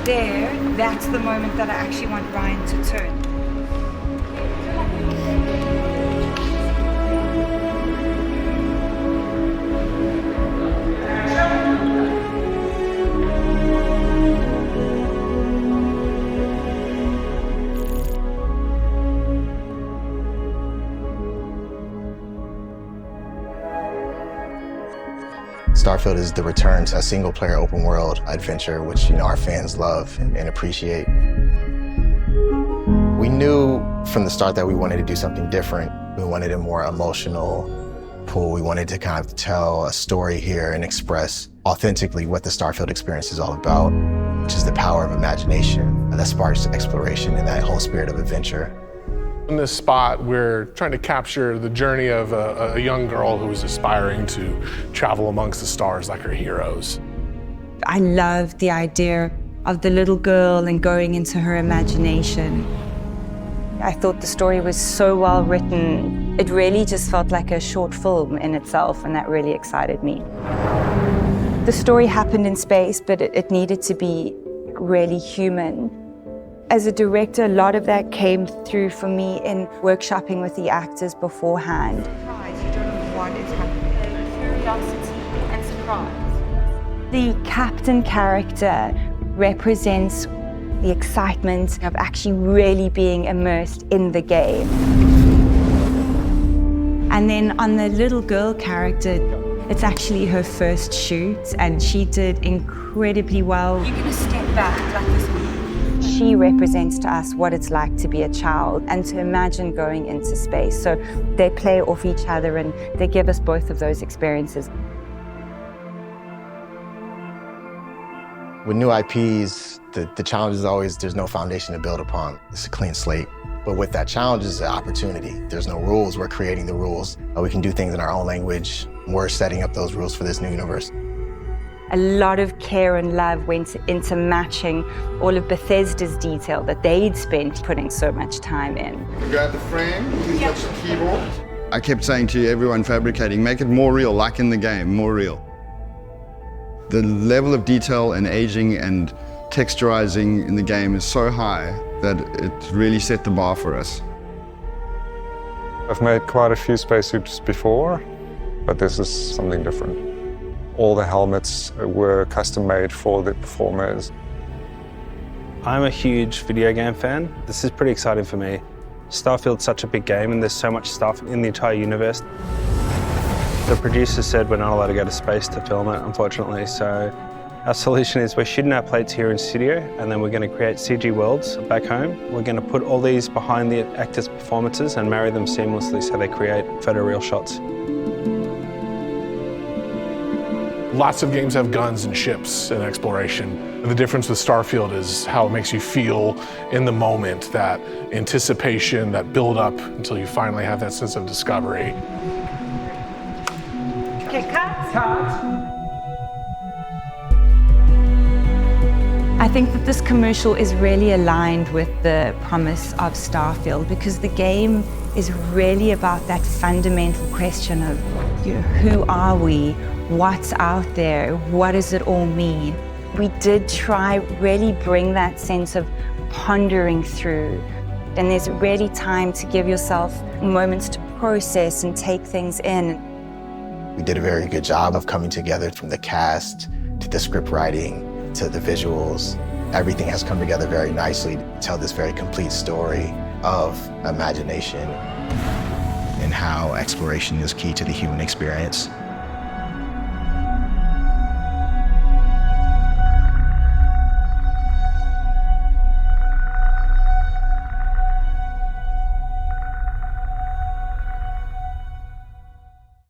there, that's the moment that I actually want Ryan to turn. Starfield is the return to a single-player open-world adventure, which our fans love and appreciate. We knew from the start that we wanted to do something different. We wanted a more emotional pull. We wanted to kind of tell a story here and express authentically what the Starfield experience is all about, which is the power of imagination that sparks exploration and that whole spirit of adventure. In this spot, we're trying to capture the journey of a young girl who is aspiring to travel amongst the stars like her heroes. I loved the idea of the little girl and going into her imagination. I thought the story was so well written. It really just felt like a short film in itself, and that really excited me. The story happened in space, but it needed to be really human. As a director, a lot of that came through for me in workshopping with the actors beforehand. You don't know what is happening. Curiosity and surprise. The captain character represents the excitement of actually really being immersed in the game. And then on the little girl character, it's actually her first shoot, and she did incredibly well. You're going to step back like this. She represents to us what it's like to be a child and to imagine going into space. So they play off each other and they give us both of those experiences. With new IPs, the challenge is always there's no foundation to build upon. It's a clean slate. But with that challenge is the opportunity. There's no rules, we're creating the rules. We can do things in our own language. We're setting up those rules for this new universe. A lot of care and love went into matching all of Bethesda's detail that they'd spent putting so much time in. You got the frame, you touch the keyboard. I kept saying to everyone fabricating, make it more real, like in the game, more real. The level of detail and aging and texturizing in the game is so high that it really set the bar for us. I've made quite a few spacesuits before, but this is something different. All the helmets were custom made for the performers. I'm a huge video game fan. This is pretty exciting for me. Starfield's such a big game and there's so much stuff in the entire universe. The producer said we're not allowed to go to space to film it, unfortunately, so our solution is we're shooting our plates here in studio and then we're going to create CG worlds back home. We're going to put all these behind the actors' performances and marry them seamlessly so they create photoreal shots. Lots of games have guns and ships and exploration. And the difference with Starfield is how it makes you feel in the moment, that anticipation, that build up until you finally have that sense of discovery. Okay, cut. I think that this commercial is really aligned with the promise of Starfield because the game is really about that fundamental question of who are we? What's out there? What does it all mean? We did try really bring that sense of pondering through. And there's really time to give yourself moments to process and take things in. We did a very good job of coming together from the cast to the script writing to the visuals. Everything has come together very nicely to tell this very complete story of imagination and how exploration is key to the human experience.